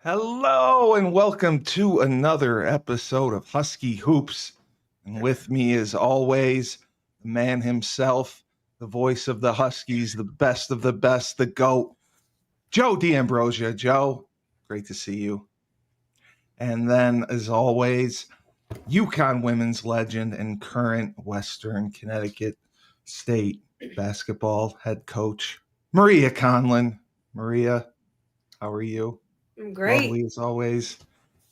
Hello and welcome to another episode of Husky Hoops. And with me, as always, the man himself, the voice of the Huskies, the best of the best, the GOAT, Joe D'Ambrosia. Joe, great to see you. And then, as always, UConn women's legend and current Western Connecticut State basketball head coach, Maria Conlon. Maria, how are you? Great. Lovely as always.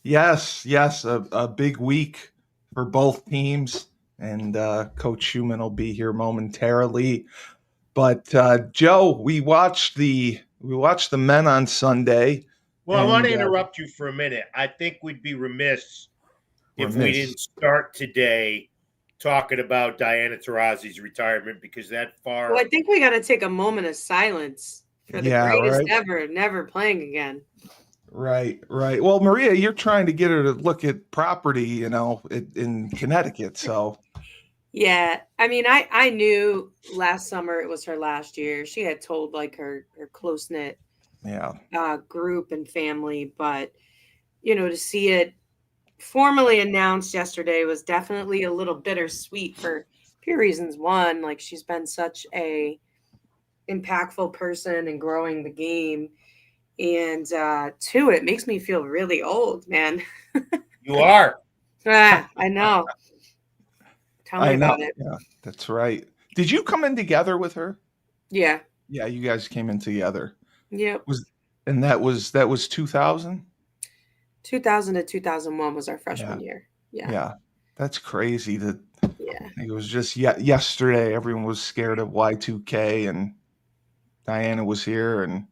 Yes, a big week for both teams, and Coach Schumann will be here momentarily. But Joe, we watched the men on Sunday, Well, I want and to interrupt you for a minute. I think we'd be remiss we're if we missed. didn't start today talking about Diana Taurasi's retirement because that far. Well, I think we got to take a moment of silence for the Yeah, greatest right, ever, never playing again. right. Well, Maria, you're trying to get her to look at property, in Connecticut. So Yeah, I mean, I knew last summer it was her last year. She had told like her close knit yeah, group and family, but to see it formally announced yesterday was definitely a little bittersweet for a few reasons. One, like she's been such a impactful person and growing the game. And two, it makes me feel really old, man. You are. I know. Tell me I know. about it. Yeah, that's right. Did you come in together with her? Yeah. Yeah, you guys came in together. Yep. That was 2000? 2000 to 2001 was our Yeah. freshman year. Yeah. Yeah. That's crazy that Yeah. I think it was just yesterday everyone was scared of Y2K and Diana was here and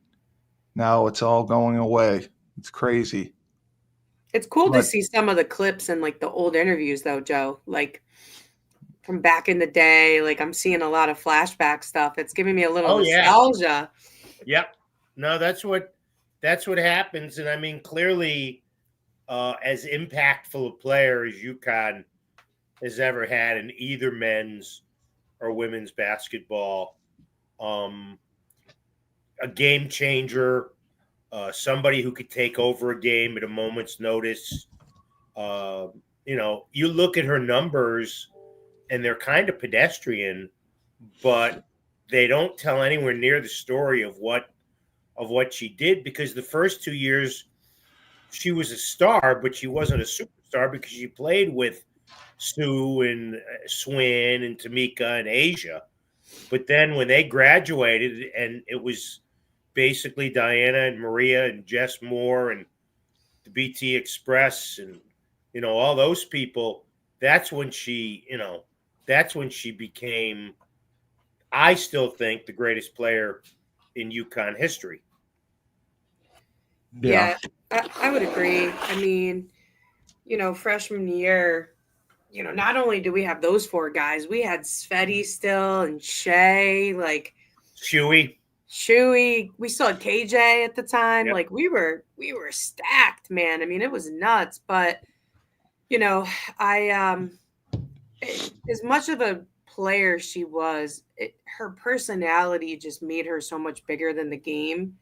now it's all going away. It's crazy. It's cool to But see some of the clips and like the old interviews though, Joe. Like from back in the day, like I'm seeing a lot of flashback stuff. It's giving me a little Oh yeah. nostalgia. Yep. No, that's what happens, and I mean clearly, as impactful a player as UConn has ever had in either men's or women's basketball, a game changer, somebody who could take over a game at a moment's notice. Uh, you look at her numbers and they're kind of pedestrian, but they don't tell anywhere near the story of what she did because the first 2 years she was a star, but she wasn't a superstar because she played with Sue and Swin and Tamika and Asia. But then when they graduated and it was basically Diana and Maria and Jess Moore and the BT Express and all those people, that's when she became, I still think, the greatest player in UConn history. yeah. Yeah, I would agree. I mean, freshman year, not only do we have those four guys, we had Sveti still and Shay, like Shuey. Shuey. We still had KJ at the time. Yep. Like we were stacked, man. I mean, it was nuts. But you know, I as much of a player she was, her personality just made her so much bigger than the game.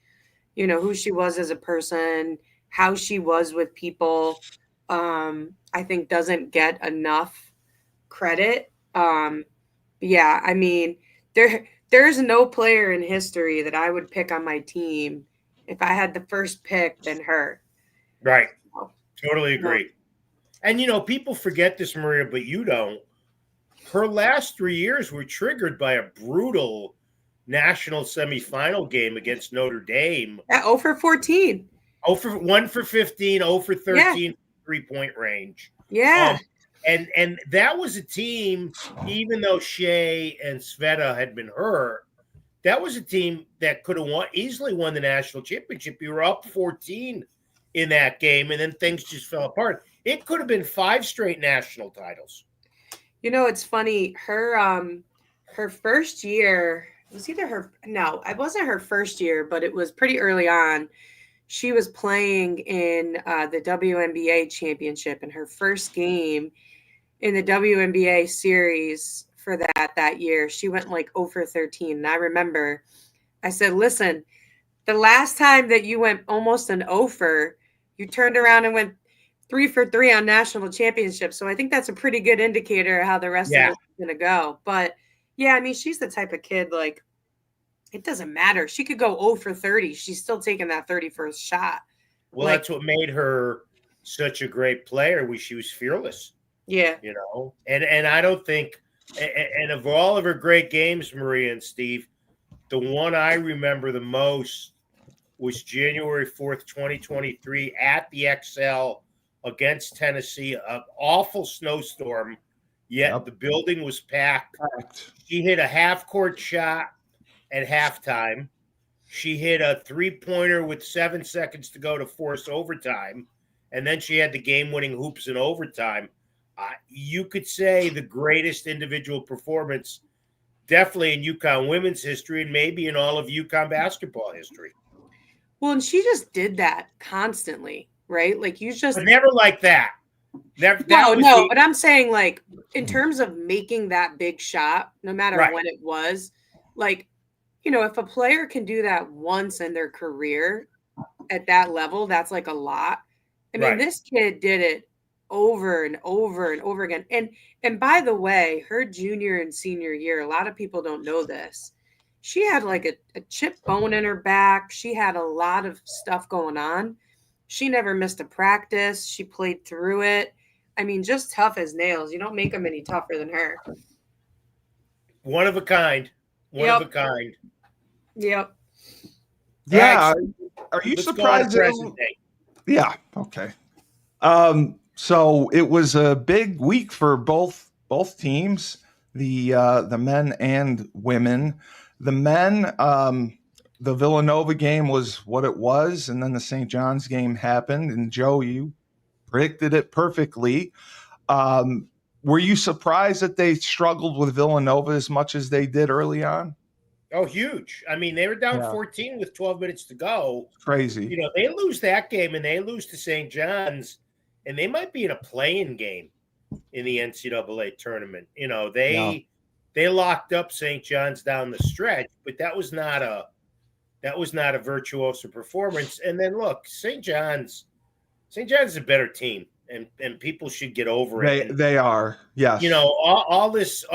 Who she was as a person, how she was with people. I think doesn't get enough credit. Yeah, I mean, there's no player in history that I would pick on my team if I had the first pick than her. Right. So, Totally agree. And people forget this, Maria, but you don't. Her last 3 years were triggered by a brutal national semifinal game against Notre Dame. yeah, 0 for 14. 1 for 15, 0 for 13, Yeah. 3-point range. Yeah. And that was a team, even though Shea and Sveta had been hurt, that was a team that could have easily won the national championship. You were up 14 in that game, and then things just fell apart. It could have been 5 straight national titles. It's funny. Her first year was either her. No, it wasn't her first year, but it was pretty early on. She was playing in the WNBA championship in her first game in the WNBA series for that year. She went like 0 for 13. And I remember I said, listen, the last time that you went almost an 0 for, You turned around and went 3 for 3 on national championships. So I think that's a pretty good indicator of how the rest of this is going to go. But yeah, I mean, she's the type of kid, like, it doesn't matter. She could go 0 for 30. She's still taking that 31st shot. Well, Like, that's what made her such a great player. She was fearless. yeah. You know, and I don't think, and of all of her great games, Maria and Steve, the one I remember the most was January 4th, 2023 at the XL against Tennessee, an awful snowstorm, yet the building was packed. She hit a half-court shot at halftime. She hit a three-pointer with 7 seconds to go to force overtime, and then she had the game-winning hoops in overtime. You could say the greatest individual performance, definitely in UConn women's history and maybe in all of UConn basketball history. Well, and she just did that constantly, right? Like, you just but never like that. No, but I'm saying, like, in terms of making that big shot, no matter when it was, like, you know, if a player can do that once in their career at that level, that's like a lot. I mean, this kid did it over and over and over again. And by the way, her junior and senior year, a lot of people don't know this. She had like a chip bone in her back. She had a lot of stuff going on. She never missed a practice. She played through it. I mean, just tough as nails. You don't make them any tougher than her. One of a kind. One of a kind. Yep. Yeah. Are you surprised? Yeah. Okay. So it was a big week for both teams, the men and women. The men, the Villanova game was what it was, and then the St. John's game happened. And Joe, you predicted it perfectly. Were you surprised that they struggled with Villanova as much as they did early on? Oh, huge. I mean, they were down 14 with 12 minutes to go. Crazy. You know, they lose that game and they lose to St. John's, and they might be in a play-in game in the NCAA tournament. You know, they locked up St. John's down the stretch, but that was not a virtuoso performance. And then look, St. John's is a better team, and people should get over it. They are, yes. You know, all this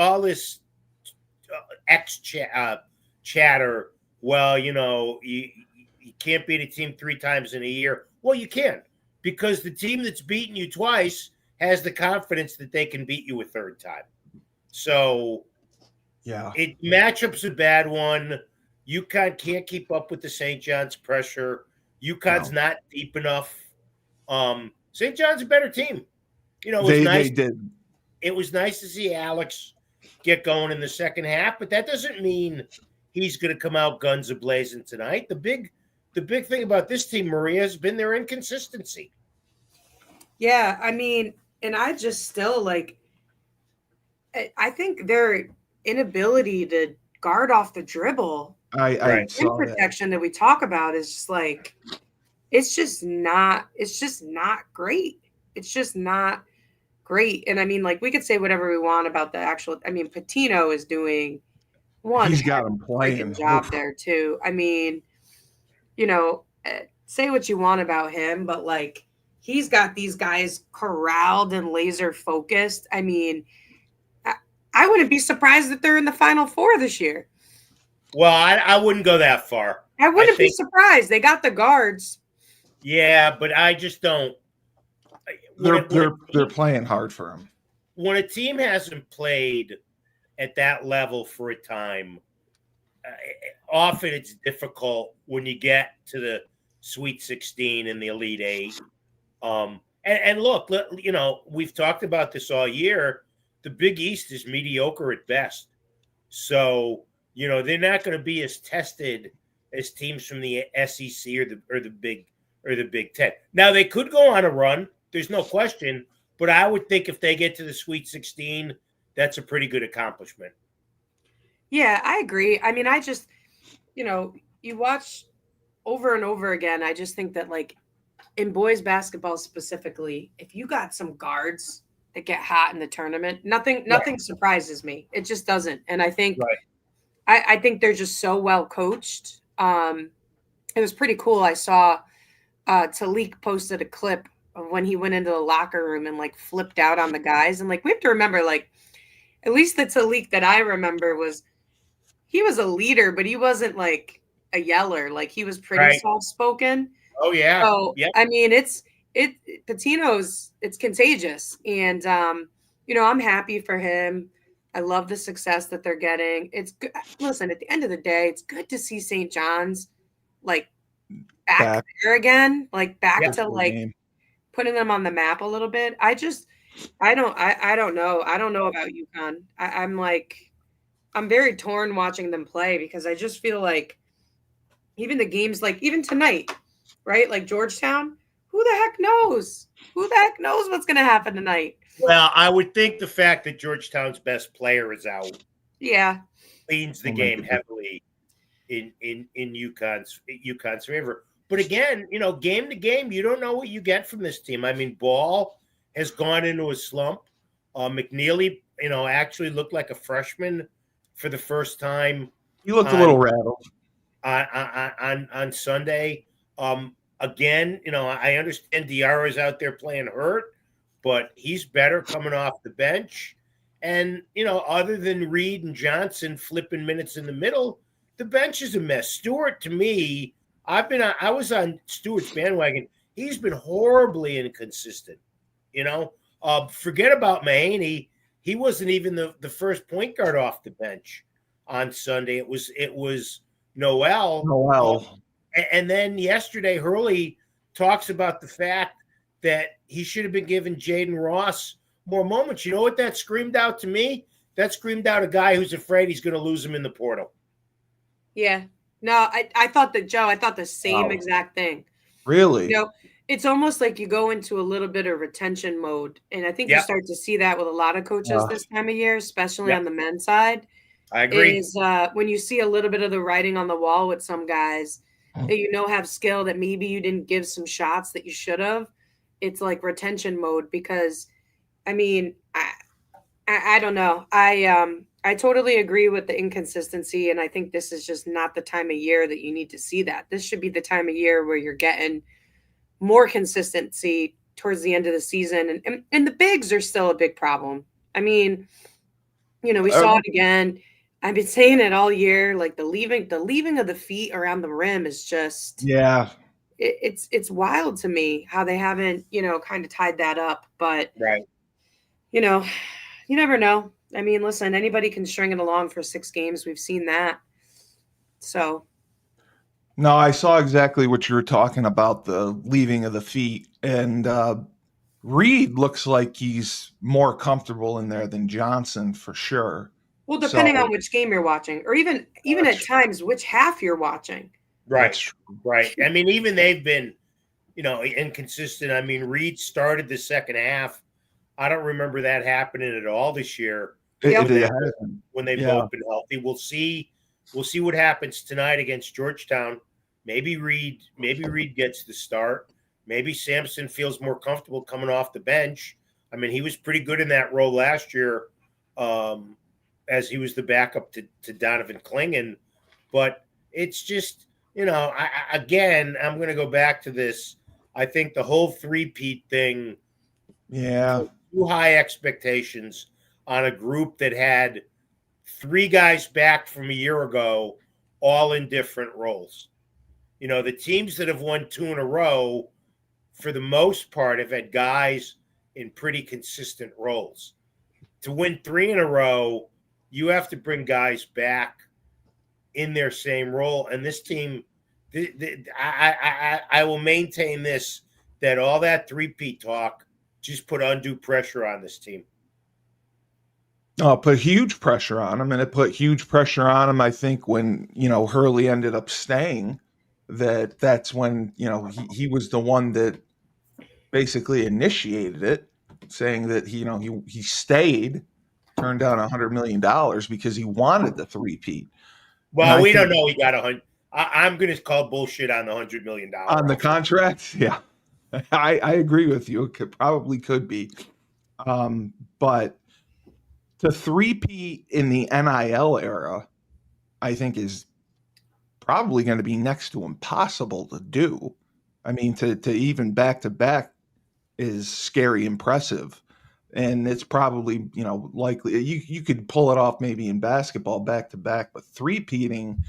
chatter. Well, you know, you can't beat a team 3 times in a year. Well, you can, because the team that's beaten you twice has the confidence that they can beat you a third time. So, matchup's a bad one. UConn can't keep up with the St. John's pressure. UConn's not deep enough. St. John's a better team. You know, they did. It was nice to see Alex get going in the second half, but that doesn't mean he's going to come out guns a-blazing tonight. The big thing about this team, Maria, has been their inconsistency. Yeah, I mean, and I just still I think their inability to guard off the dribble, rim protection that we talk about is just like, it's just not great. It's just not great. And I mean, like, we could say whatever we want about the actual, I mean, Patino is doing he's got him playing job there too. I mean, you know, say what you want about him, but like, he's got these guys corralled and laser focused. I mean, I wouldn't be surprised that they're in the Final Four this year. Well, I wouldn't go that far. I wouldn't be surprised. They got the guards. Yeah, but I just don't. They're playing hard for him. When a team hasn't played at that level for a time, often it's difficult when you get to the Sweet 16 and the Elite 8. And look, you know, we've talked about this all year. The Big East is mediocre at best. So, you know, they're not going to be as tested as teams from the SEC or the Big Ten. Now, they could go on a run. There's no question. But I would think if they get to the Sweet 16, that's a pretty good accomplishment. Yeah, I agree. I mean, I just, you know, you watch over and over again. I just think that, like, in boys basketball specifically, if you got some guards that get hot in the tournament, nothing surprises me. It just doesn't. And I think I think they're just so well coached. It was pretty cool. I saw Talik posted a clip of when he went into the locker room and like flipped out on the guys. And like we have to remember, like at least the Talik that I remember he was a leader, but he wasn't like a yeller. Like he was pretty Right. soft spoken. Oh yeah. So Yep. I mean, Patino's it's contagious, and I'm happy for him. I love the success that they're getting. It's good. Listen, at the end of the day, it's good to see St. John's like back there again, like back to like putting them on the map a little bit. I don't know. I don't know about UConn. I'm very torn watching them play because I just feel like even the games, like even tonight, right? Like Georgetown, who the heck knows? Who the heck knows what's going to happen tonight? Well, I would think the fact that Georgetown's best player is out, leans the game heavily in UConn's favor. But again, game to game, you don't know what you get from this team. I mean, Ball has gone into a slump. McNeely, actually looked like a freshman for the first time. He looked a little rattled on Sunday. Again, I understand Diarra's out there playing hurt, but he's better coming off the bench. And, other than Reed and Johnson flipping minutes in the middle, the bench is a mess. Stewart, to me, I was on Stewart's bandwagon. He's been horribly inconsistent. Forget about Mahaney. He wasn't even the first point guard off the bench on Sunday. It was Noel. And then yesterday, Hurley talks about the fact that he should have been giving Jaden Ross more moments. You know what that screamed out to me? That screamed out a guy who's afraid he's going to lose him in the portal. Yeah. No, I thought the same exact thing. Really? It's almost like you go into a little bit of retention mode. And I think you start to see that with a lot of coaches this time of year, especially on the men's side. I agree. Is when you see a little bit of the writing on the wall with some guys that have skill that maybe you didn't give some shots that you should have. It's like retention mode because, I mean, I don't know. I totally agree with the inconsistency, and I think this is just not the time of year that you need to see that. This should be the time of year where you're getting more consistency towards the end of the season, and the bigs are still a big problem. I mean, we saw it again. I've been saying it all year. Like the leaving of the feet around the rim is just it's wild to me how they haven't kind of tied that up. But right, you never know. I mean, listen, anybody can string it along for 6 games. We've seen that. So. No, I saw exactly what you were talking about, the leaving of the feet. And Reed looks like he's more comfortable in there than Johnson for sure. Well, depending on which game you're watching, or even at times which half you're watching. Right. Right. I mean, even they've been, inconsistent. I mean, Reed started the second half. I don't remember that happening at all this year. When they've both been healthy. We'll see what happens tonight against Georgetown. Maybe Reed gets the start. Maybe Sampson feels more comfortable coming off the bench. I mean, he was pretty good in that role last year, as he was the backup to Donovan Clingan. But it's just, I'm going to go back to this. I think the whole three-peat thing, too high expectations on a group that had 3 guys back from a year ago, all in different roles. The teams that have won 2 in a row, for the most part, have had guys in pretty consistent roles. To win 3 in a row, you have to bring guys back in their same role. And this team, I will maintain this, that all that three-peat talk just put undue pressure on this team. Oh, put huge pressure on him, and it put huge pressure on him. I think when Hurley ended up staying, that's when he was the one that basically initiated it, saying that he stayed, turned down $100 million because he wanted the three-peat. Well, we don't know he got 100. I'm going to call bullshit on the $100 million on the contract. Yeah, I agree with you. It probably could be, but. The three-peat in the NIL era, I think, is probably going to be next to impossible to do. I mean, to even back to back is scary impressive. And it's probably, likely you could pull it off maybe in basketball back to back, but three-peating,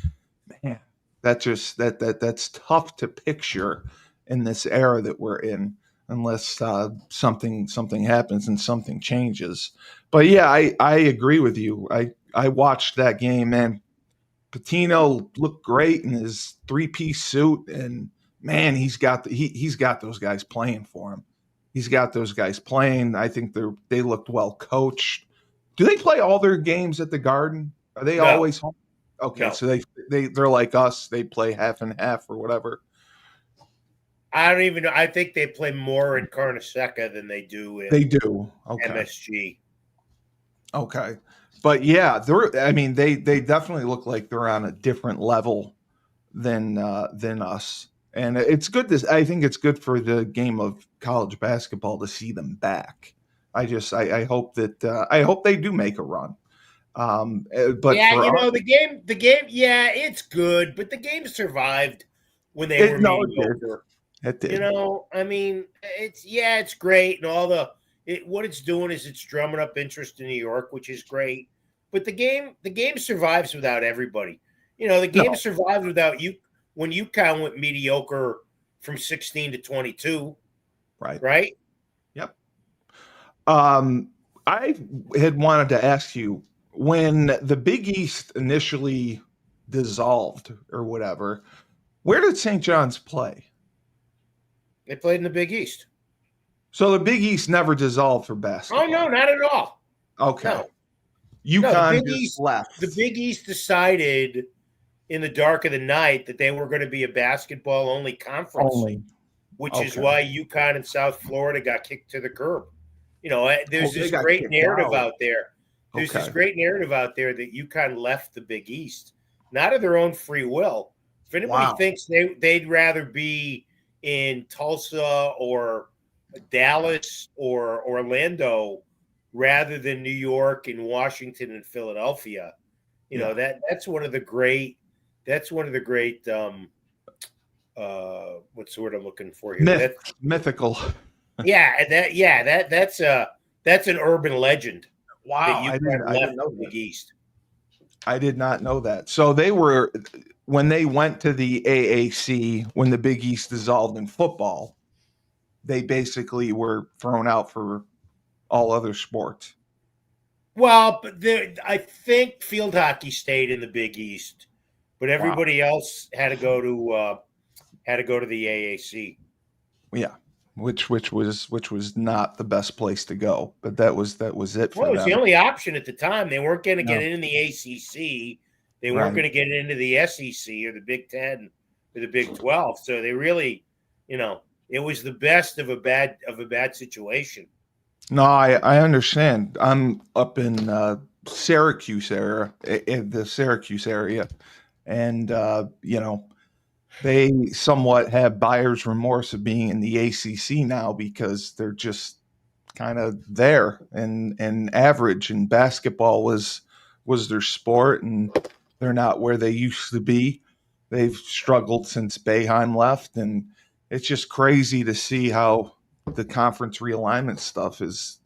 man, that's tough to picture in this era that we're in, unless something happens and something changes. But yeah, I agree with you. I watched that game, and Patino looked great in his three-piece suit, and man, he's got those guys playing for him. He's got those guys playing. I think they looked well coached. Do they play all their games at the Garden? Are they No. always home? Okay, No. so they're like us. They play half and half or whatever. I don't even know. I think they play more in Carneseca than they do in They do. Okay. MSG. Okay. But yeah, they definitely look like they're on a different level than us. And it's good I think it's good for the game of college basketball to see them back. I hope that I hope they do make a run. But yeah, for the game, yeah, it's good, but the game survived when they were mediocre. It did. I mean, it's great, and what it's doing is it's drumming up interest in New York, which is great. But the game survives without everybody. The game survives without you when UConn went mediocre from 16 to 22. Right. Right. Yep. I had wanted to ask you, when the Big East initially dissolved or whatever, where did St. John's play? They played in the Big East. So the Big East never dissolved for basketball. Oh no, not at all. Okay. No. UConn the just left. The Big East decided in the dark of the night that they were going to be a basketball-only conference, which is why UConn and South Florida got kicked to the curb. There's this great narrative out there. There's this great narrative out there that UConn left the Big East, not of their own free will. If anybody thinks they'd rather be in Tulsa or Dallas or Orlando rather than New York and Washington and Philadelphia, that's one of the great what's the word I'm looking for here? Mythical. Yeah, that's an urban legend. Wow, I didn't know the Big East. I did not know that. So when they went to the AAC, when the Big East dissolved in football, they basically were thrown out for all other sports. Well, but I think field hockey stayed in the Big East, but everybody else had to go to the AAC. Yeah, which was not the best place to go, but that was it for them. Well, it was the only option at the time. They weren't going to get in the ACC. They weren't going to get into the SEC or the Big 10 or the Big 12. So they really, it was the best of a bad situation. No, I understand. I'm up in Syracuse area, and they somewhat have buyer's remorse of being in the ACC now because they're just kind of there and average. And basketball was their sport, and they're not where they used to be. They've struggled since Boeheim left, and it's just crazy to see how the conference realignment stuff has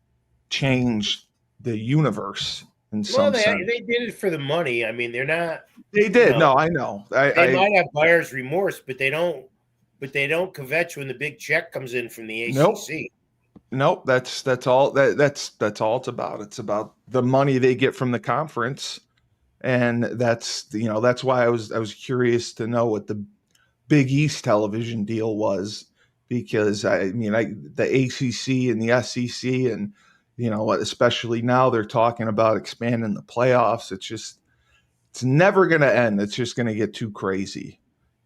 changed the universe in some sense. They did it for the money. I mean, they're not. They did. No, I know. They might have buyer's remorse, but they don't. But they don't kvetch when the big check comes in from the ACC. Nope. That's all. That's all it's about. It's about the money they get from the conference, and that's why I was curious to know what the Big East television deal was, because the ACC and the SEC and especially now they're talking about expanding the playoffs. It's never going to end. It's just going to get too crazy.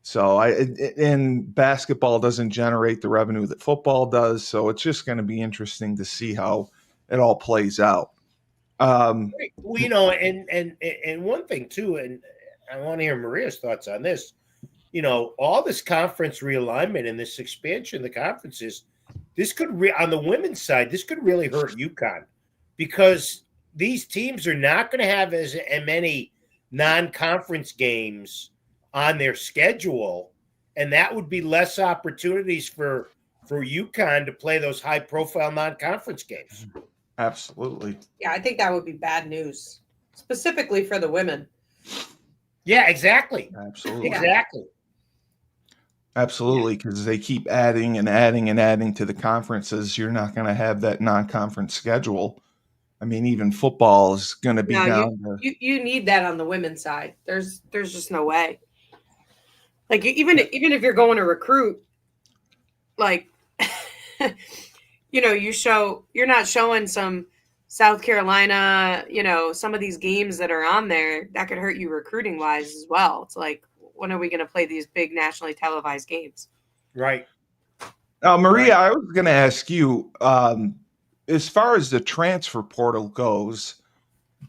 So and basketball doesn't generate the revenue that football does. So it's just going to be interesting to see how it all plays out. And one thing too, and I want to hear Maria's thoughts on this. All this conference realignment and this expansion of the conferences, this could on the women's side, this could really hurt UConn, because these teams are not going to have as many non-conference games on their schedule and that would be less opportunities for UConn to play those high-profile non-conference games. Absolutely. Yeah, I think that would be bad news, specifically for the women. Yeah, exactly. Absolutely. Exactly. Absolutely, because they keep adding and adding and adding to the conferences. You're not going to have that non-conference schedule. I mean, even football is going to be No, down to you need that on the women's side. There's just no way. Like even if you're going to recruit, like you're not showing some South Carolina, some of these games that are on there that could hurt you recruiting wise as well. It's like, when are we going to play these big nationally televised games? Right. Maria, Right. I was going to ask you, as far as the transfer portal goes,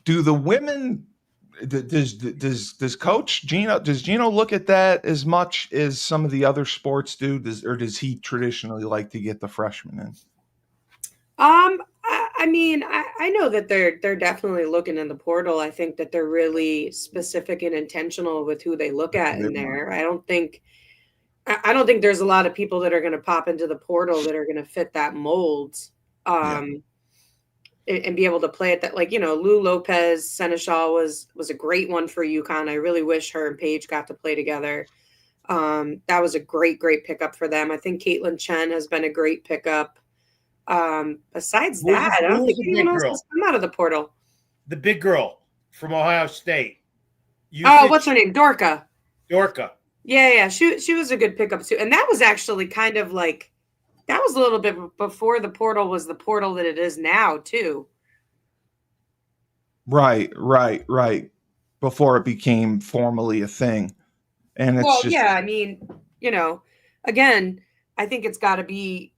do the women does Coach Gino look at that as much as some of the other sports do? Does he traditionally like to get the freshmen in? I mean, I know that they're definitely looking in the portal. I think that they're really specific and intentional with who they look at in there. I don't think there's a lot of people that are going to pop into the portal that are going to fit that mold. And be able to play at that, like, Lou Lopez Seneschal was a great one for UConn. I really wish her and Paige got to play together. That was a great pickup for them. I think Caitlin Chen has been a great pickup. Besides that, I don't think anyone else has come out of the portal. The big girl from Ohio State. What's her name? Dorka. Yeah. She was a good pickup too. And that was actually kind of like, that was a little bit before the portal was the portal that it is now too. Right. Before it became formally a thing. And it's I mean, again, I think it's got to be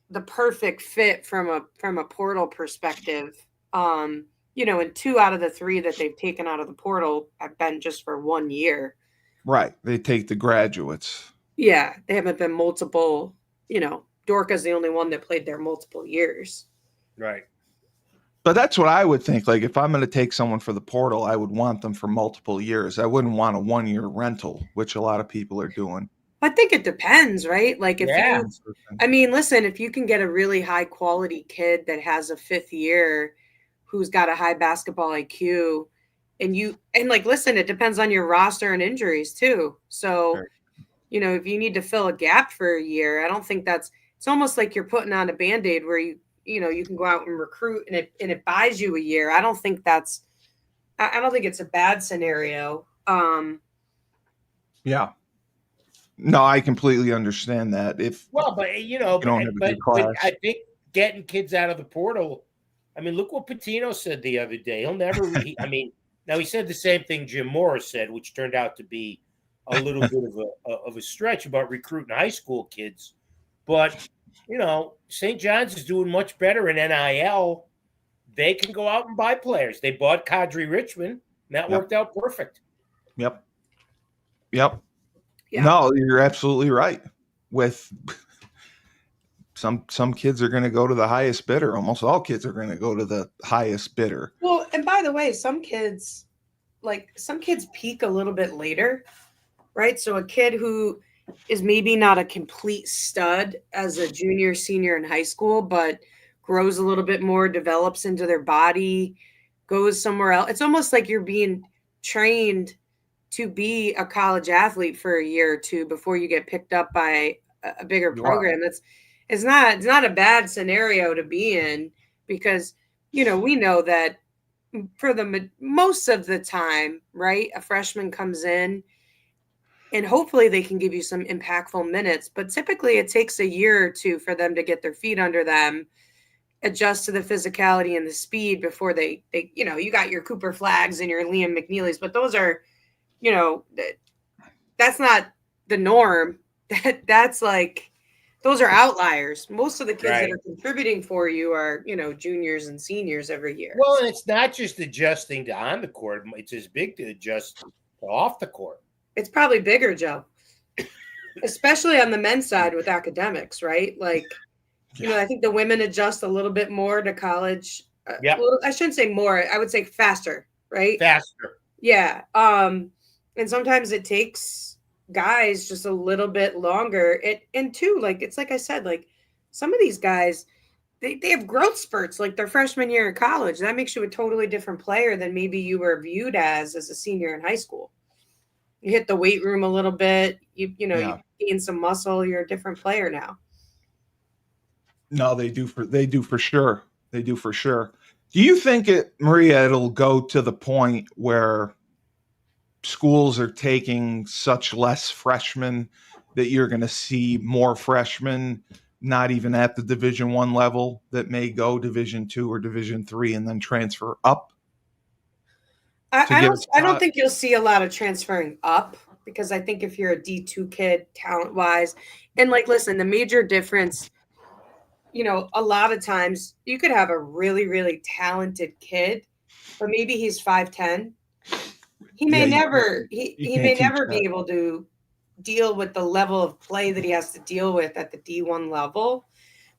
the perfect fit from a portal perspective. And 2 out of the 3 that they've taken out of the portal have been just for 1 year. Right. They take the graduates. Yeah. They haven't been multiple, Dorka's the only one that played there multiple years. Right. But that's what I would think. Like, if I'm going to take someone for the portal, I would want them for multiple years. I wouldn't want a 1-year rental, which a lot of people are doing. I think it depends, right? Like, listen, if you can get a really high quality kid that has a 5th year who's got a high basketball IQ, listen, it depends on your roster and injuries too. So, Sure. If you need to fill a gap for a year, I don't think it's almost like you're putting on a Band-Aid where you can go out and recruit and it buys you a year. I don't think it's a bad scenario. Yeah. No, I completely understand that. But I think getting kids out of the portal, I mean, look what Pitino said the other day. He'll never now he said the same thing Jim Morris said, which turned out to be a little bit of a stretch about recruiting high school kids. But, St. John's is doing much better in NIL. They can go out and buy players. They bought Kadri Richmond, and that worked out perfect. Yep. Yeah. No, you're absolutely right. With some kids are going to go to the highest bidder. Almost all kids are going to go to the highest bidder. Well, and by the way, some kids peak a little bit later, right? So a kid who is maybe not a complete stud as a junior, senior in high school, but grows a little bit more, develops into their body, goes somewhere else. It's almost like you're being trained to be a college athlete for a year or 2 before you get picked up by a bigger program. It's not a bad scenario to be in, because, we know that for the most of the time, right, a freshman comes in and hopefully they can give you some impactful minutes, but typically it takes a year or 2 for them to get their feet under them, adjust to the physicality and the speed before they you got your Cooper Flaggs and your Liam McNeelys, but those are, that's not the norm. That's like, those are outliers. Most of the kids that are contributing for you are, juniors and seniors every year. Well, and it's not just adjusting to on the court. It's as big to adjust to off the court. It's probably bigger, Joe, especially on the men's side with academics, right? Like, I think the women adjust a little bit more to college. Well, I shouldn't say more. I would say faster, right? Faster. Yeah. And sometimes it takes guys just a little bit longer. And two, like it's like I said, like some of these guys, they have growth spurts like their freshman year in college. That makes you a totally different player than maybe you were viewed as a senior in high school. You hit the weight room a little bit, you Yeah. gain some muscle, you're a different player now. No, they do for sure. They do for sure. Do you think Maria, it'll go to the point where schools are taking such less freshmen that you're going to see more freshmen not even at the Division 1 level that may go Division 2 or Division 3 and then transfer up to I get don't a I don't spot? think you'll see a lot of transferring up because I think if you're a D2 kid talent wise, and like listen, the major difference, a lot of times you could have a really, really talented kid, but maybe he's 5'10". He may Yeah, never you he can't may teach never be that. able to deal with the level of play that he has to deal with at the D1 level.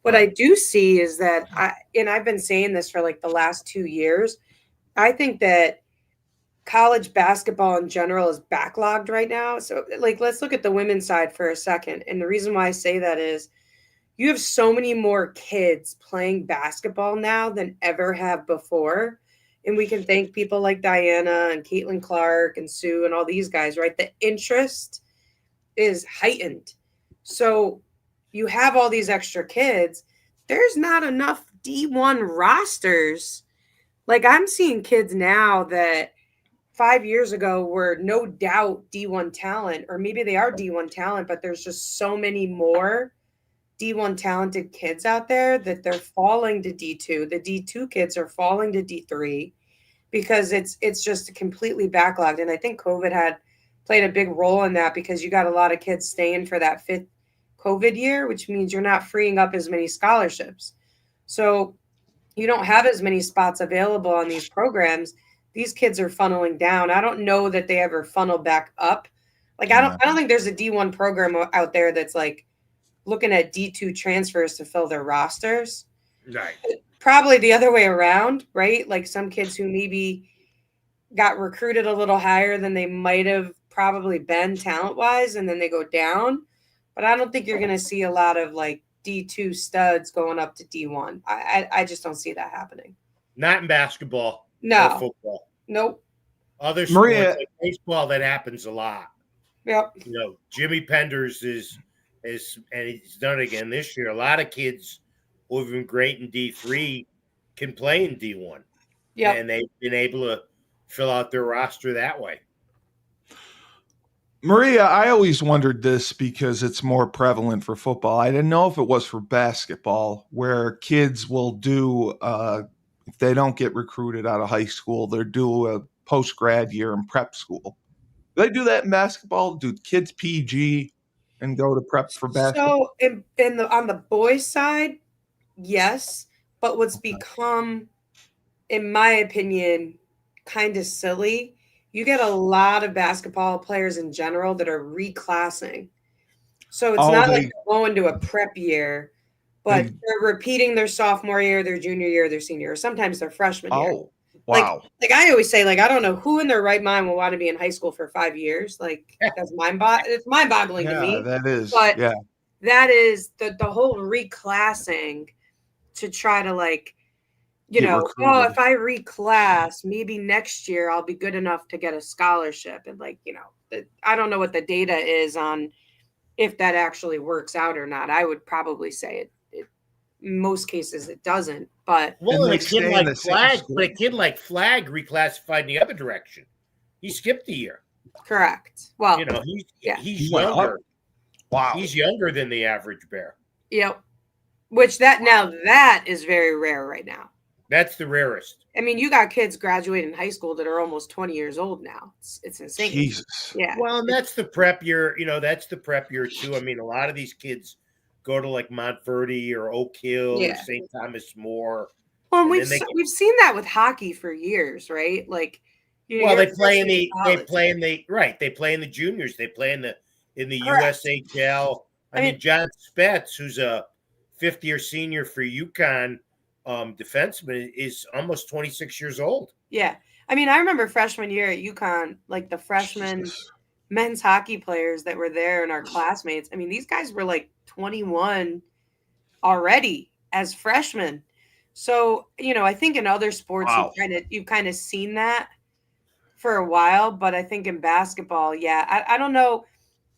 What I Right. do see is that I've been saying this for like the last 2 years. I think that college basketball in general is backlogged right now. So like let's look at the women's side for a second. And the reason why I say that is you have so many more kids playing basketball now than ever have before. And we can thank people like Diana and Caitlin Clark and Sue and all these guys, right? The interest is heightened. So you have all these extra kids. There's not enough D1 rosters. Like I'm seeing kids now that 5 years ago were no doubt D1 talent, or maybe they are D1 talent, but there's just so many more D1 talented kids out there that they're falling to D2. The D2 kids are falling to D3 because it's just completely backlogged. And I think COVID had played a big role in that because you got a lot of kids staying for that fifth COVID year, which means you're not freeing up as many scholarships. So you don't have as many spots available on these programs. These kids are funneling down. I don't know that they ever funnel back up. Like Yeah. I don't think there's a D1 program out there that's like looking at D2 transfers to fill their rosters. Right. Probably the other way around, right? Like some kids who maybe got recruited a little higher than they might have probably been talent wise, and then they go down. But I don't think you're going to see a lot of like D2 studs going up to D1. I just don't see that happening. Not in basketball or No, football. nope. Other Maria- sports like baseball, that happens a lot. Yep. Jimmy Penders is and he's done it again this year. A lot of kids who have been great in D3 can play in D1. Yep. And they've been able to fill out their roster that way. Maria, I always wondered this because it's more prevalent for football. I didn't know if it was for basketball, where kids will do, if they don't get recruited out of high school, they'll do a post-grad year in prep school. Do they do that in basketball? Do kids PG and go to prep for basketball? So on the boys' side, yes. But what's become, in my opinion, kind of silly, you get a lot of basketball players in general that are reclassing. So it's not like they're going to a prep year, but they're repeating their sophomore year, their junior year, their senior year, sometimes their freshman year. Oh, wow. Like I always say, like, I don't know who in their right mind will want to be in high school for 5 years. Like that's it's mind-boggling to me. That is. But yeah. that is the whole reclassing to try to like, Get recruited. if I reclass, maybe next year I'll be good enough to get a scholarship. And like, I don't know what the data is on if that actually works out or not. I would probably say it in most cases it doesn't. But Well, And a they kid stay in like the same Flag, school. but a kid like Flag reclassified in the other direction. He skipped a year. correct. Well, He's He went up. younger. Wow. He's younger than the average Bear. yep. Which that is very rare right now. That's the rarest. I mean, you got kids graduating high school that are almost 20 years old now. It's insane. Jesus. Yeah. Well, and that's the prep year. That's the prep year too. I mean, a lot of these kids go to like Montverde or Oak Hill or Yeah. St. Thomas More. Well, and we've then we've seen that with hockey for years, right? Like, Well, you're they play in freshman the college. they play in the juniors. They play in the Correct. USHL. I mean, John Spetz, who's a fifth-year senior for UConn defenseman, is almost 26 years old. Yeah. I mean, I remember freshman year at UConn, like the freshman Jesus. men's hockey players that were there and our classmates. I mean, these guys were like 21 already as freshmen. So, I think in other sports Wow. you've kind of seen that for a while, but I think in basketball, yeah, I don't know.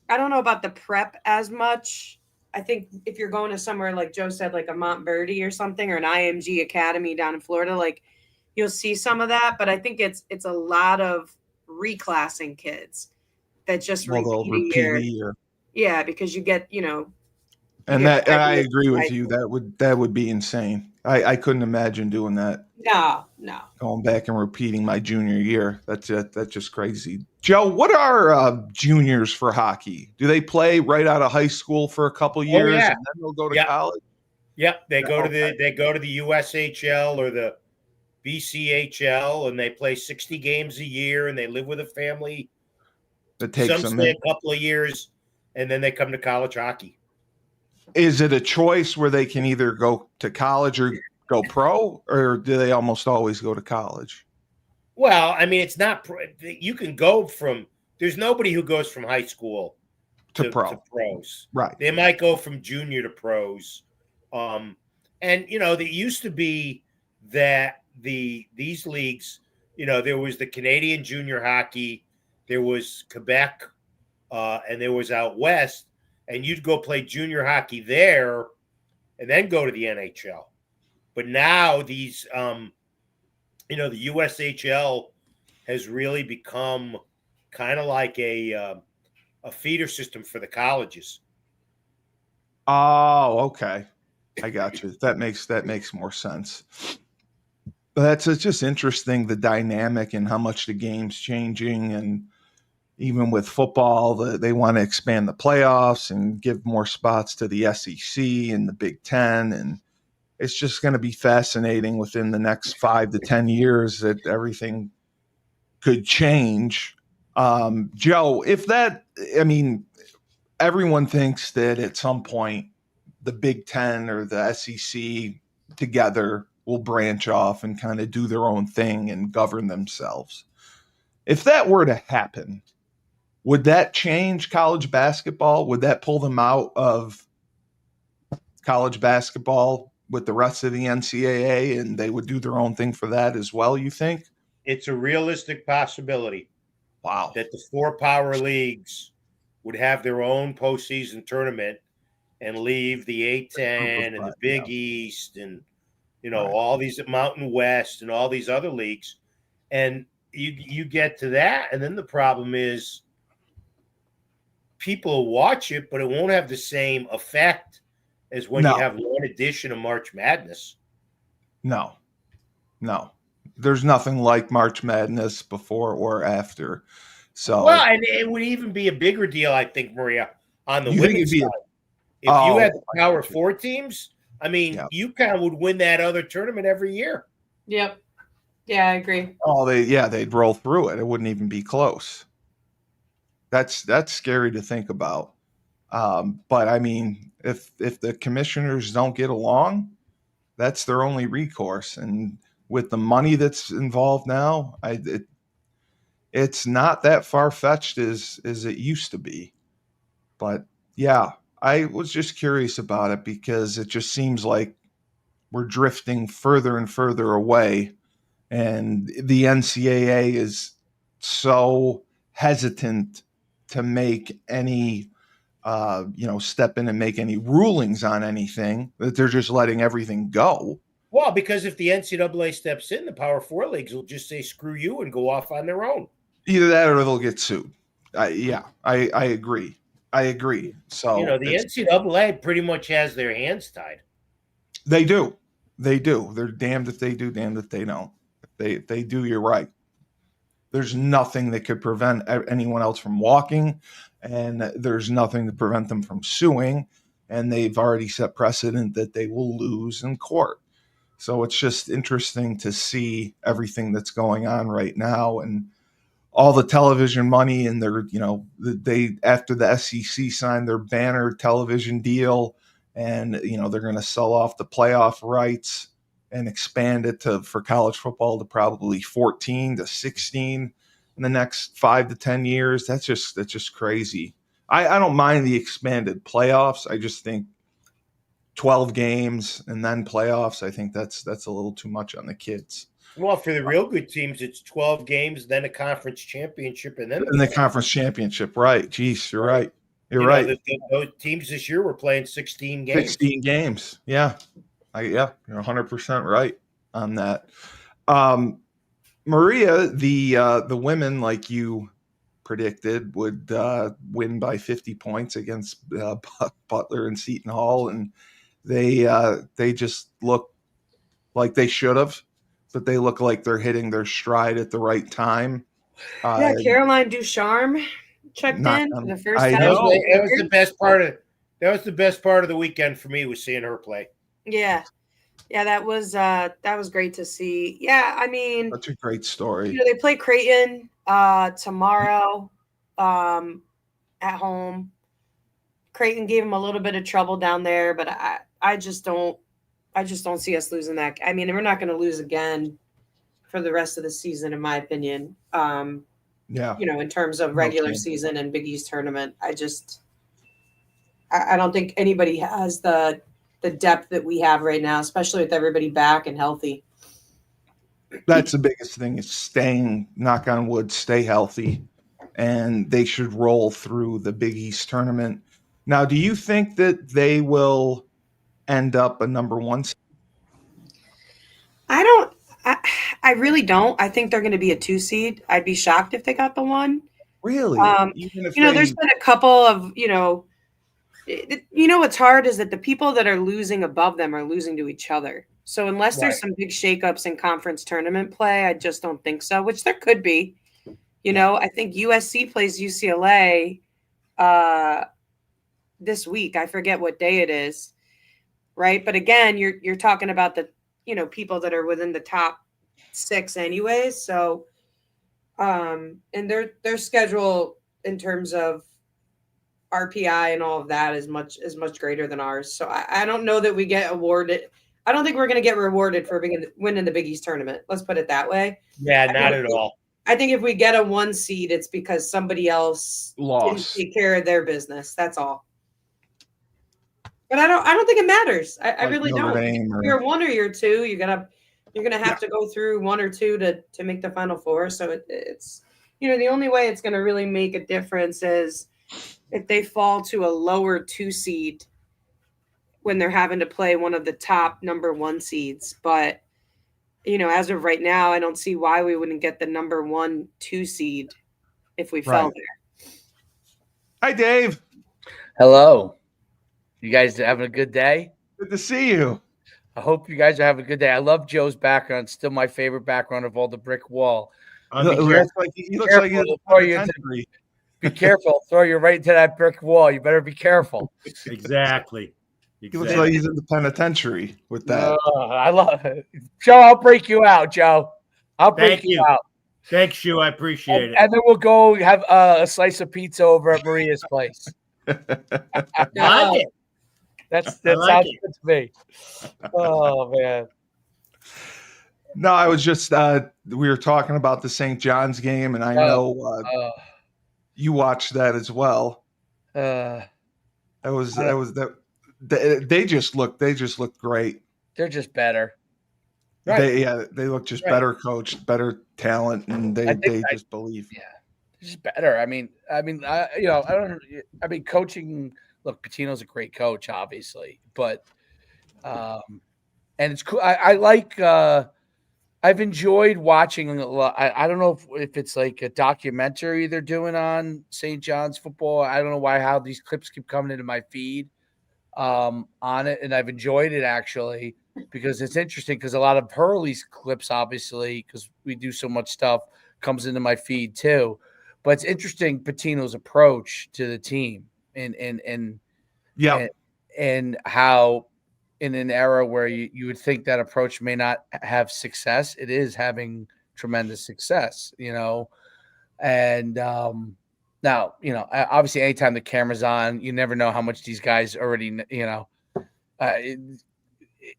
I don't know about the prep as much. I think if you're going to somewhere like Joe said, like a Montverde or something, or an IMG Academy down in Florida, like you'll see some of that. But I think it's a lot of reclassing kids that just Well, they'll repeat a repeat year. a year. Yeah, because you get, you And get I graduates agree from high with you. school. That would be insane. I couldn't imagine doing that. No. Going back and repeating my junior year. That's just crazy. Joe, what are juniors for hockey? Do they play right out of high school for a couple Oh years yeah, and then they'll go to yeah, college? yeah. They go to Okay. the USHL or the BCHL, and they play 60 games a year, and they live with a family. That takes Some them stay in. a couple of years, and then they come to college hockey. Is it a choice where they can either go to college or go pro, or do they almost always go to college? Well, I mean, it's not. You can go from. There's nobody who goes from high school To to pro. pros. Right. They might go from junior to pros. And there used to be that these leagues. There was the Canadian junior hockey, there was Quebec, and there was out west, and you'd go play junior hockey there, and then go to the NHL. But now these, the USHL has really become kind of like a feeder system for the colleges. Oh, okay. I got you. That makes more sense. But it's just interesting, the dynamic and how much the game's changing, and even with football, they want to expand the playoffs and give more spots to the SEC and the Big Ten, and it's just going to be fascinating within the next 5 to 10 years that everything could change. Joe, I mean, everyone thinks that at some point the Big Ten or the SEC together will branch off and kind of do their own thing and govern themselves. If that were to happen, would that change college basketball? Would that pull them out of college basketball with the rest of the NCAA and they would do their own thing for that as well, you think? It's a realistic possibility Wow. that the 4 power leagues would have their own postseason tournament and leave the A10 and the Big East and all these Mountain West and all these other leagues. And you get to that, and then the problem is people will watch it, but it won't have the same effect as when you have one edition of March Madness. No. There's nothing like March Madness before or after. So, well, and it would even be a bigger deal, I think, Maria, on the women's side. If you had the Power 4 teams, I mean, UConn would win that other tournament every year. Yep. Yeah, I agree. Oh, they'd roll through it. It wouldn't even be close. That's scary to think about. But I mean, if the commissioners don't get along, that's their only recourse. And with the money that's involved now, it's not that far fetched as it used to be. But yeah, I was just curious about it because it just seems like we're drifting further and further away, and the NCAA is so hesitant to make any step in and make any rulings on anything, that they're just letting everything go. Well, because if the NCAA steps in, the Power 4 leagues will just say screw you and go off on their own. Either that or they'll get sued. I agree. So the NCAA pretty much has their hands tied. They do. They're damned if they do, damned if they don't. If they do, you're right. There's nothing that could prevent anyone else from walking, and there's nothing to prevent them from suing. And they've already set precedent that they will lose in court. So it's just interesting to see everything that's going on right now, and all the television money, and they after the SEC signed their banner television deal, and they're going to sell off the playoff rights and expand it for college football to probably 14 to 16. in the next 5 to 10 years. That's just crazy. I don't mind the expanded playoffs. I just think 12 games and then playoffs, I think that's a little too much on the kids. Well, for the real good teams, it's 12 games, then a conference championship, and then In the conference championship, right? Jeez, you're right. You're you right. know, those teams this year were playing 16 games. 16 games. Yeah. You're 100% right on that. Maria, the women, like you predicted, would win by 50 points against Butler and Seton Hall, and they just look like they should have, but they look like they're hitting their stride at the right time. Yeah, Caroline Ducharme checked in for the first time. That was the best part of the weekend for me, was seeing her play. Yeah, that was great to see. Yeah, I mean, that's a great story. You know, they play Creighton tomorrow at home. Creighton gave them a little bit of trouble down there, but I just don't see us losing that. I mean, we're not going to lose again for the rest of the season, in my opinion. You know, in terms of regular season and Big East tournament, I don't think anybody has the depth that we have right now, especially with everybody back and healthy. That's the biggest thing, is staying, knock on wood, stay healthy, and they should roll through the Big East tournament. Now, do you think that they will end up a number 1 seed? I really don't. I think they're going to be a 2 seed. I'd be shocked if they got the 1. Really? There's been a couple of, what's hard is that the people that are losing above them are losing to each other. So unless there's some big shakeups in conference tournament play, I just don't think so, which there could be. I think USC plays UCLA this week. I forget what day it is, right? But again, you're talking about the people that are within the top 6 anyways. So and their schedule in terms of RPI and all of that is much greater than ours. So I don't know that we get awarded. I don't think we're going to get rewarded for winning the Big East tournament. Let's put it that way. Yeah, not at all. I think if we get a 1 seed, it's because somebody else didn't take care of their business. That's all. But I don't think it matters. I really don't. You're 1 or you're 2. You're gonna have to go through 1 or 2 to make the Final Four. So it's the only way it's gonna really make a difference is if they fall to a lower 2 seed when they're having to play one of the top number 1 seeds. But as of right now, I don't see why we wouldn't get the number 1, 2 seed if we fell there. Hi, Dave. Hello. You guys having a good day? Good to see you. I hope you guys are having a good day. I love Joe's background. Still my favorite background of all, the brick wall. He looks like he's in the penitentiary. Be careful. Throw you right into that brick wall. You better be careful. Exactly. He looks like he's in the penitentiary with that. I love it. Joe, I'll break you out, Joe. I'll break you out. Thanks, Shu. I appreciate it. And then we'll go have a slice of pizza over at Maria's place. I like it. That sounds good to me. Oh, man. No, I was just we were talking about the St. John's game, and I know you watched that as well. They just looked great. They're just better. Right. They look just better coached, better talent, and they just believe. Yeah, they're just better. I mean, coaching. Look, Pitino's a great coach, obviously, but and it's cool. I like. I've enjoyed watching a lot. I don't know if it's like a documentary they're doing on St. John's football. I don't know how these clips keep coming into my feed on it, and I've enjoyed it actually because it's interesting because a lot of Hurley's clips, obviously, because we do so much stuff, comes into my feed too. But it's interesting Pitino's approach to the team and how in an era where you would think that approach may not have success, it is having tremendous success, and now, obviously anytime the camera's on, you never know how much these guys already,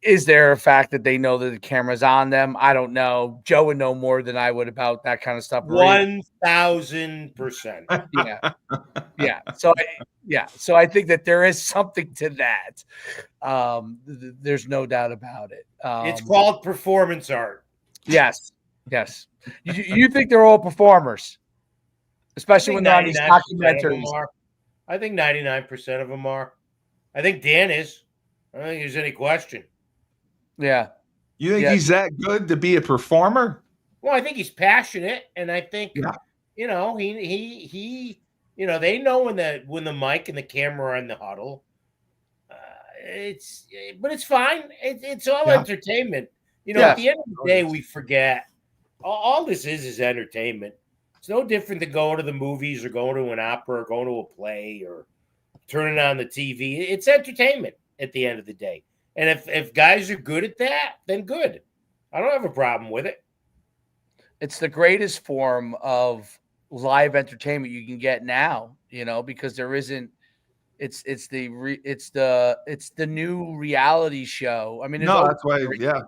is there a fact that they know that the camera's on them? I don't know. Joe would know more than I would about that kind of stuff. 1,000%. Yeah. So I think that there is something to that. There's no doubt about it. It's called performance art. Yes. You think they're all performers, especially when they're on these documentaries. I think 99% of them are. I think Dan is. I don't think there's any question. Yeah. You think he's that good to be a performer? Well, I think he's passionate, and I think he they know when the mic and the camera are in the huddle. But it's fine. It's all entertainment. At the end of the day, we forget all this is entertainment. It's no different than going to the movies or going to an opera or going to a play or turning on the TV. It's entertainment at the end of the day. And if guys are good at that, then good. I don't have a problem with it. It's the greatest form of live entertainment you can get now, because there isn't. It's the new reality show. I mean, that's why. Yeah,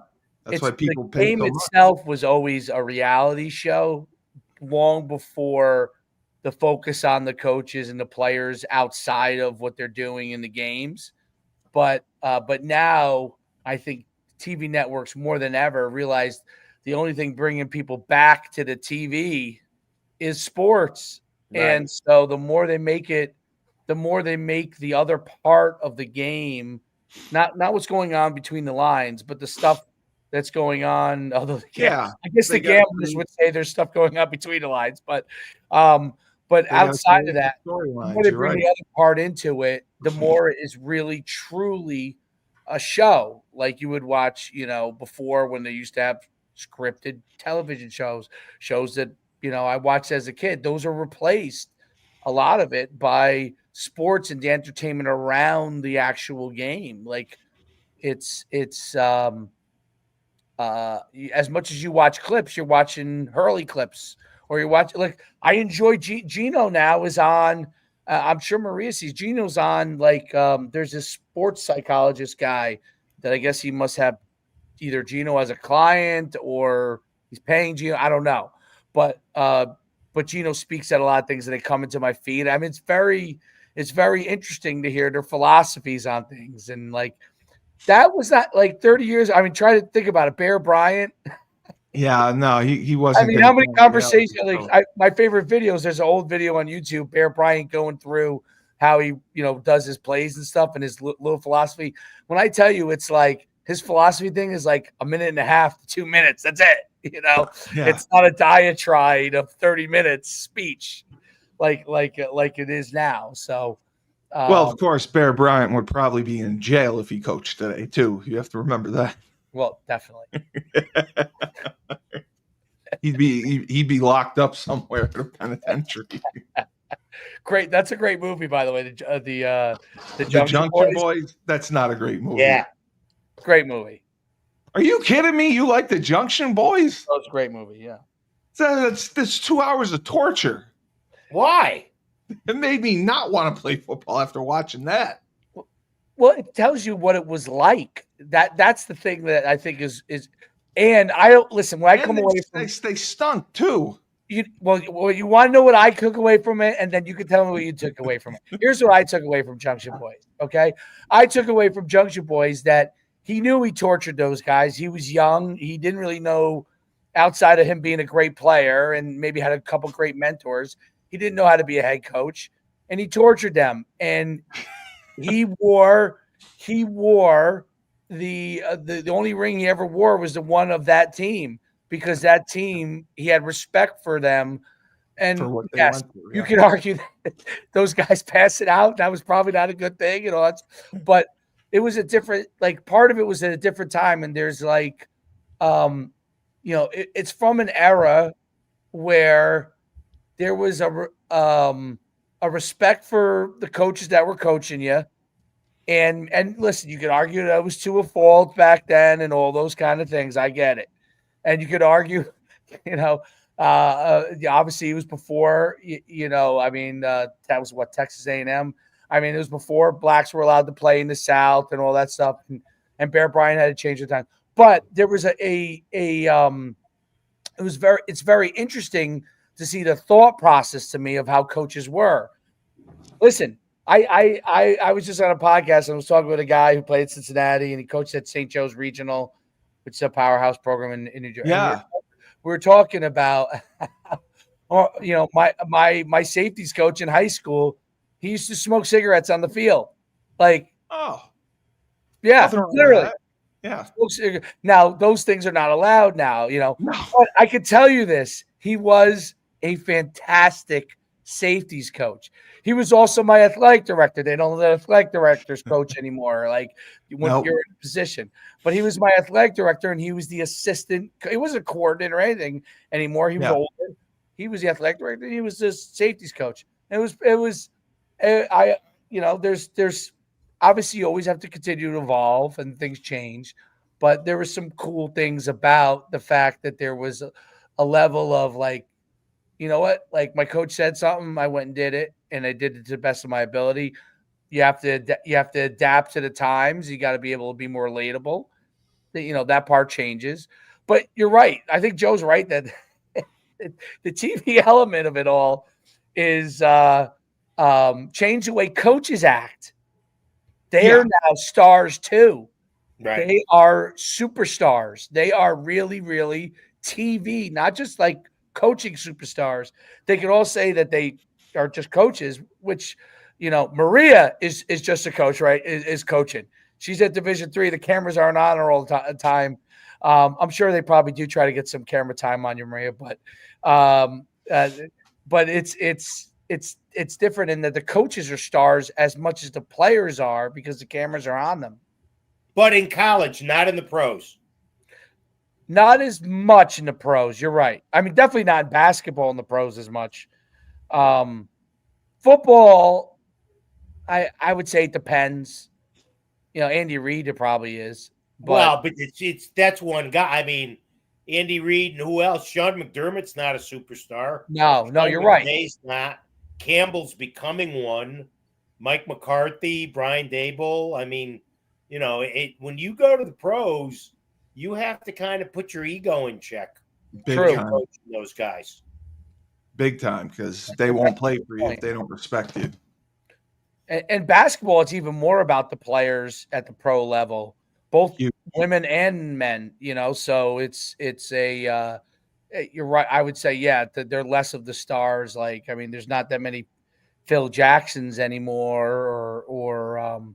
that's why people the pay game so much. itself was always a reality show long before the focus on the coaches and the players outside of what they're doing in the games. But now I think TV networks more than ever realized the only thing bringing people back to the TV is sports. Right. And so the more they make the other part of the game, not what's going on between the lines, but the stuff that's going on. Although, I guess the gamblers would say there's stuff going on between the lines, but outside of that, the more they bring the other part into it, the more it is really truly a show like you would watch, before when they used to have scripted television shows that, I watched as a kid. Those are replaced, a lot of it, by sports and the entertainment around the actual game. Like it's as much as you watch clips, you're watching Hurley clips. Or you watch, like, I enjoy Gino now is on. I'm sure Maria sees Gino's on. Like, there's this sports psychologist guy that I guess he must have either Gino as a client or he's paying Gino. I don't know, but Gino speaks at a lot of things and they come into my feed. I mean, it's very interesting to hear their philosophies on things. And like, that was not like 30 years. I mean, try to think about it. Bear Bryant. Yeah, no, he wasn't. I mean, how many conversations? My favorite videos. There's an old video on YouTube, Bear Bryant going through how he, does his plays and stuff, and his little philosophy. When I tell you, it's like his philosophy thing is like a minute and a half to 2 minutes. That's it. It's not a diatribe of 30 minutes speech, like it is now. So, well, of course, Bear Bryant would probably be in jail if he coached today too. You have to remember that. Well, definitely. He'd be locked up somewhere at a penitentiary. Great, that's a great movie, by the way. The Junction Boys. That's not a great movie. Yeah, great movie. Are you kidding me? You like the Junction Boys? Oh, it's a great movie. Yeah. That's 2 hours of torture. Why? It made me not want to play football after watching that. Well, it tells you what it was like. That's the thing that I think is. And I don't listen when I come away from. They stunk too. You want to know what I took away from it, and then you can tell me what you took away from it. Here's what I took away from Junction Boys. Okay, I took away from Junction Boys that he knew he tortured those guys. He was young. He didn't really know, outside of him being a great player and maybe had a couple great mentors, he didn't know how to be a head coach, and he tortured them. And he wore the only ring he ever wore was the one of that team, because that team, he had respect for them. And yes, you could argue that those guys pass it out. That was probably not a good thing, but it was a different, like, part of it was at a different time. And there's like, it's from an era where there was a respect for the coaches that were coaching you. And listen, you could argue that it was to a fault back then and all those kind of things. I get it. And you could argue, obviously it was before, that was what, Texas A&M. I mean, it was before blacks were allowed to play in the South and all that stuff. And, and Bear Bryant had to change the time. But there was it's very interesting to see the thought process to me of how coaches were. Listen, I was just on a podcast and I was talking with a guy who played at Cincinnati and he coached at St. Joe's Regional, which is a powerhouse program in New Jersey. Yeah. We were talking about, my safeties coach in high school. He used to smoke cigarettes on the field, like, Oh, yeah, nothing wrong with literally. that. Yeah. Now those things are not allowed now, No. But I could tell you this: he was a fantastic safeties coach. He was also my athletic director. They don't let athletic directors coach anymore, like when Nope. you're in a position. But he was my athletic director, and he was the assistant. He wasn't a coordinator or anything anymore. He was older. He was the athletic director. And he was the safeties coach. There's obviously you always have to continue to evolve and things change, but there were some cool things about the fact that there was a level of like, you know what, like my coach said something, I went and did it, and I did it to the best of my ability. You have to adapt to the times. You got to be able to be more relatable. That part changes, but you're right. I think Joe's right that the TV element of it all is change the way coaches act. They're now stars too. Right. They are superstars. They are really, really TV, not just like coaching superstars. They could all say that they are just coaches, which, Maria is just a coach, right? Is coaching. She's at Division III. The cameras aren't on her all the time. I'm sure they probably do try to get some camera time on you, Maria, but it's different in that the coaches are stars as much as the players are because the cameras are on them. But in college, not in the pros. Not as much in the pros. You're right. I mean, definitely not in basketball in the pros as much. Football, I would say it depends. Andy Reid, it probably is. But it's that's one guy. I mean, Andy Reid and who else? Sean McDermott's not a superstar. No, Sean you're right. McVay's not. Campbell's becoming one. Mike McCarthy, Brian Daboll. I mean, when you go to the pros, you have to kind of put your ego in check. Big True. time. Coaching those guys. Big time, because they won't play for you if they don't respect you. And basketball, it's even more about the players at the pro level, both women and men, so it's a you're right. I would say, they're less of the stars. Like, I mean, there's not that many Phil Jacksons anymore or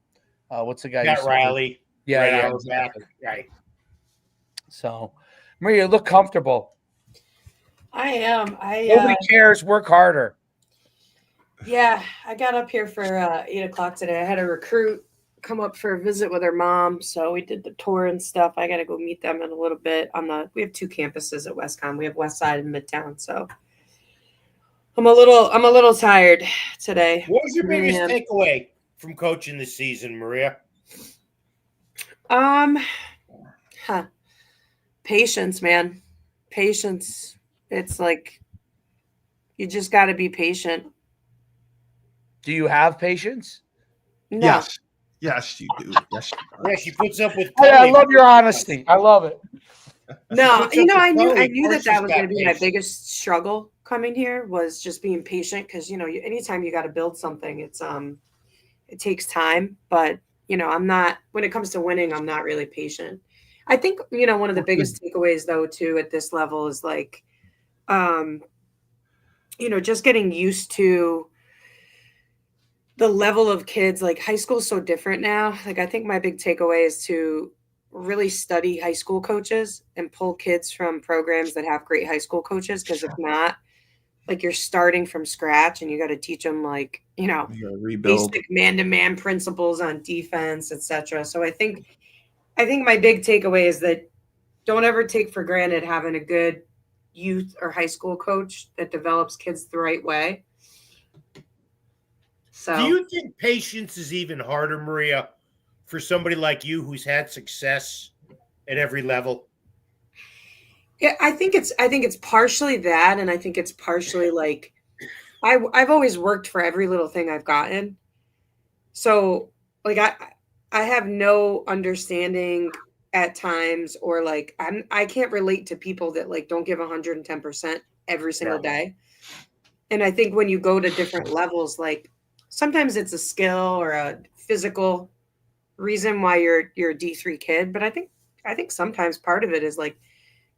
what's the guy? Got Riley. Yeah. Exactly. Right. So, Maria, you look comfortable. I am. Nobody cares. Work harder. Yeah, I got up here for 8:00 today. I had a recruit come up for a visit with her mom, so we did the tour and stuff. I got to go meet them in a little bit. We have 2 campuses at WestConn. We have West Side and Midtown, so I'm a little tired today. What was your biggest takeaway from coaching this season, Maria? Patience, man. Patience. It's like you just got to be patient. Do you have patience? No. Yes, you do. Yes, Yeah, she puts up with. I love your honesty. I love it. No, I knew Of course that was she's going to be my got biggest struggle coming here was just being patient because anytime you got to build something, it takes time. But I'm not when it comes to winning, I'm not really patient. I think one of the biggest takeaways though too at this level is like, just getting used to the level of kids. Like high school is so different now. Like I think my big takeaway is to really study high school coaches and pull kids from programs that have great high school coaches. Because if not, like you're starting from scratch and you got to teach them like, you gotta rebuild. basic man-to-man principles on defense, etc. So I think my big takeaway is that don't ever take for granted having a good youth or high school coach that develops kids the right way. So do you think patience is even harder, Maria, for somebody like you who's had success at every level? Yeah, I think it's partially that, and I think it's partially like I've always worked for every little thing I've gotten. So like I have no understanding at times, or like I can't relate to people that like don't give 110% every single Right. day. And I think when you go to different levels, like sometimes it's a skill or a physical reason why you're a D3 kid, but I think sometimes part of it is like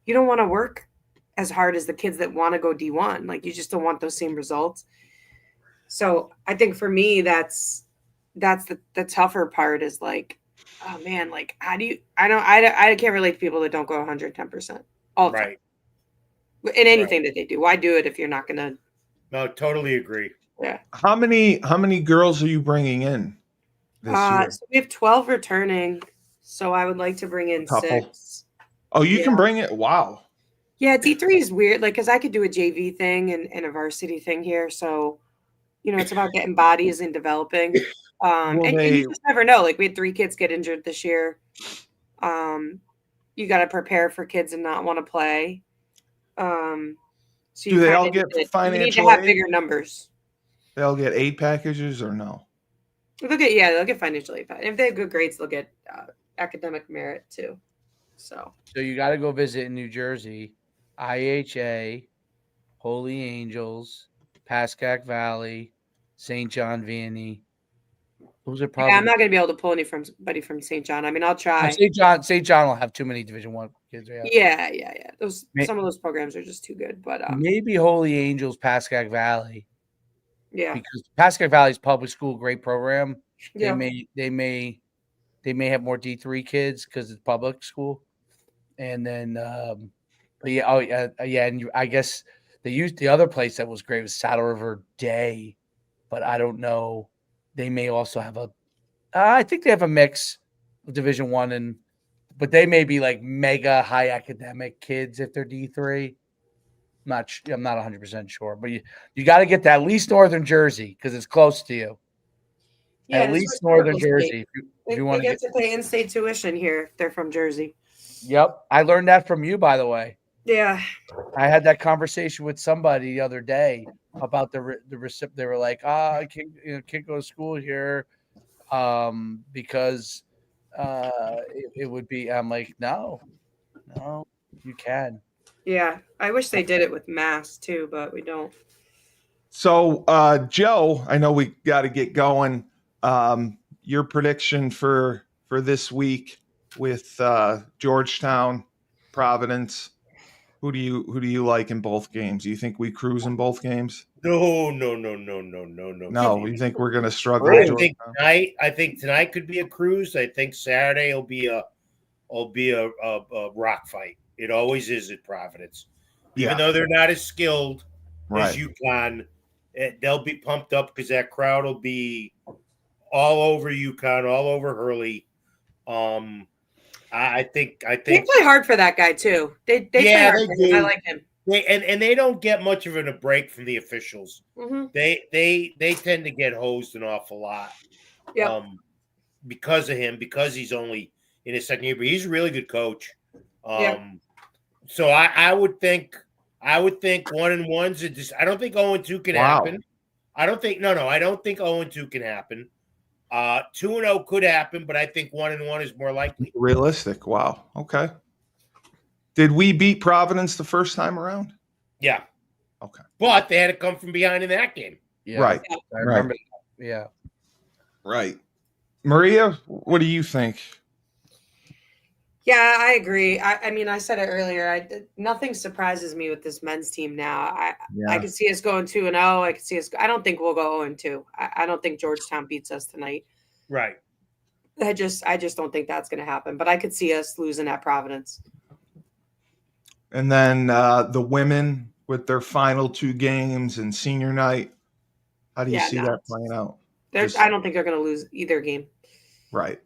you don't want to work as hard as the kids that want to go D1. Like you just don't want those same results. So I think for me, that's the tougher part is like, oh man, like how do you? I can't relate to people that don't go 110% all the time Right. in anything that they do. Why do it if you're not gonna? No, totally agree. Yeah. How many girls are you bringing in this year? So we have 12 returning. So I would like to bring in Couple. 6. Oh, you Yeah. can bring it. Wow. Yeah, D3 is weird. Like, cause I could do a JV thing and a varsity thing here. So, it's about getting bodies and developing. Will And they? you just never know. Like we had 3 kids get injured this year. You got to prepare for kids and not want to play. So Do you they kind all of get you need to financial have aid? bigger numbers. They all get aid packages or no? They'll get financial aid. If they have good grades, they'll get academic merit too. So you got to go visit in New Jersey, IHA, Holy Angels, Pascack Valley, St. John Vianney. Those are probably. yeah, I'm not going to be able to pull anybody from St. John. I mean, I'll try. St. John will have too many Division I kids. Yeah. May- Some of those programs are just too good. But Maybe Holy Angels, Pascack Valley, yeah, because Pascack Valley's public school, great program. yeah. They may have more D3 kids because it's public school, and then but yeah, and I guess they used the other place that was great was Saddle River Day, but I don't know. They may also have I think they have a mix of Division I but they may be like mega high academic kids if they're D3. I'm not 100% sure, but you got to get to at least Northern Jersey because it's close to you. Yeah, At it's least Northern historical state. Jersey. If They you want to get to pay in-state tuition here if they're from Jersey. Yep, I learned that from you, by the way. Yeah. I had that conversation with somebody the other day about the recipient. They were like, I can't go to school here because it would be. I'm like, no, you can. Yeah. I wish they did it with Mass too, but we don't. So, Joe, I know we got to get going. Your prediction for this week with Georgetown, Providence. Who do you like in both games? Do you think we cruise in both games? No. No, you think we're going to struggle with Georgetown? I think tonight could be a cruise. I think Saturday will be a rock fight. It always is at Providence. Even though they're not as skilled as UConn, they'll be pumped up because that crowd will be all over UConn, all over Hurley. I think they play hard for that guy too. They play hard for him. I like him. They don't get much of a break from the officials. Mm-hmm. They tend to get hosed an awful lot. Yeah. Because of him, because he's only in his second year, but he's a really good coach. So I would think 1-1's are just. I don't think 0-2 can happen. I don't think I don't think 0-2 can happen. 2-0 could happen, but I think 1-1 is more likely. Realistic. Wow. Okay. Did we beat Providence the first time around? Yeah. Okay. But they had to come from behind in that game. Yeah. Right. I remember that. Yeah. Right. Maria, what do you think? Yeah, I agree. I mean, I said it earlier. Nothing surprises me with this men's team now. I could see us going 2-0. I could see us. I don't think we'll go 0-2. I don't think Georgetown beats us tonight. Right. I just don't think that's going to happen. But I could see us losing at Providence. And then the women with their final 2 games and senior night. How do you see that playing out? I don't think they're going to lose either game. Right.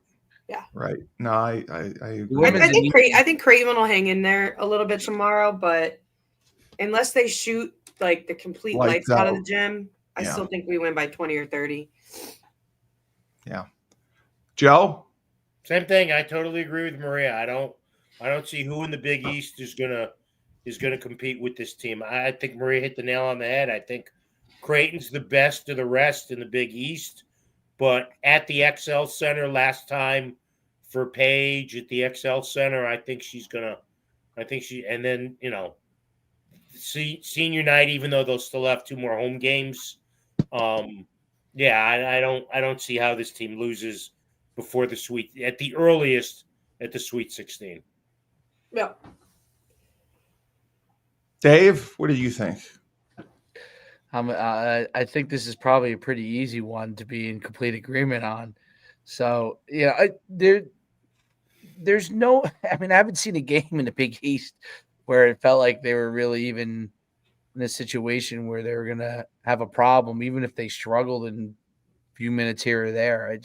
Yeah. Right. No, I agree. I think Craven will hang in there a little bit tomorrow, but unless they shoot like the complete lights out of the gym, I still think we win by 20 or 30. Yeah. Joe? Same thing. I totally agree with Maria. I don't see who in the Big East is gonna compete with this team. I think Maria hit the nail on the head. I think Creighton's the best of the rest in the Big East. But at the XL Center last time for Paige at the XL Center, I think and then, senior night, even though they'll still have 2 more home games. Yeah, I don't see how this team loses before the at the earliest at the Sweet 16. Yeah. Dave, what do you think? I think this is probably a pretty easy one to be in complete agreement on. So yeah, there's no. I mean, I haven't seen a game in the Big East where it felt like they were really even in a situation where they were going to have a problem, even if they struggled in a few minutes here or there.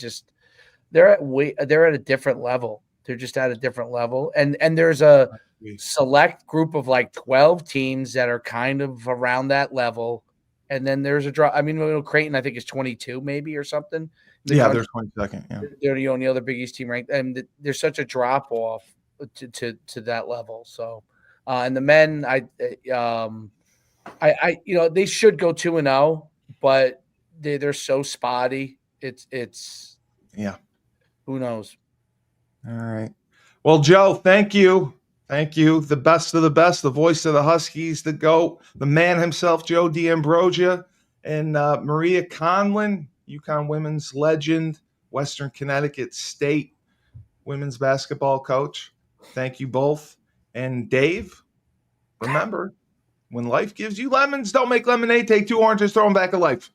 They're at a different level. They're just at a different level, and there's a select group of like 12 teams that are kind of around that level. And then there's a drop. I mean, Creighton, I think, is 22 maybe or something. Yeah, they're 22nd. Yeah, they're the only other Big East team ranked, and there's such a drop off to that level. So, and the men, they should go 2-0, but they're so spotty. It's yeah. Who knows? All right. Well, Joe, thank you. Thank you. The best of the best, the voice of the Huskies, the GOAT, the man himself, Joe D'Ambrosia, and Maria Conlin, UConn women's legend, Western Connecticut State women's basketball coach. Thank you both. And Dave, remember, when life gives you lemons, don't make lemonade. Take 2 oranges, throw them back at life.